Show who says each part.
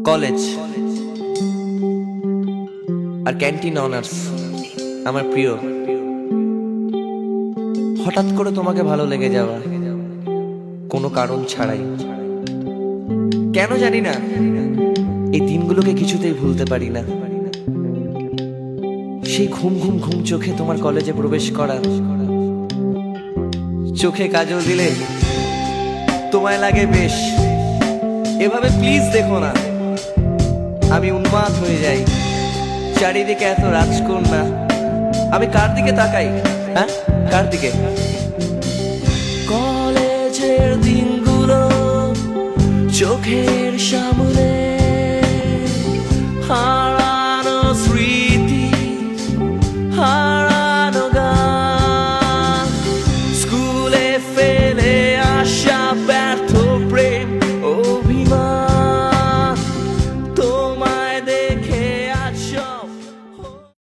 Speaker 1: College আর canteen honours আমার প্রিয়। হঠাৎ করে তোমাকে ভালো লেগে যাওয়া, কোনো কারণ ছাড়াই। কেন জানি না, এই দিনগুলোকে কিছুতেই ভুলতে পারি না। সেই ঘুম ঘুম ঘুম চোখে তোমার কলেজে প্রবেশ করা, চোখে কাজল দিলে তোমায় লাগে বেশ। এভাবে প্লিজ দেখো না, আমি উন্মাদ হয়ে যাই। চারিদিকে এত রাজকন্যা, আমি কার দিকে তাকাই? হ্যাঁ, কার দিকে? কলেজের দিনগুলো চোখের সামনে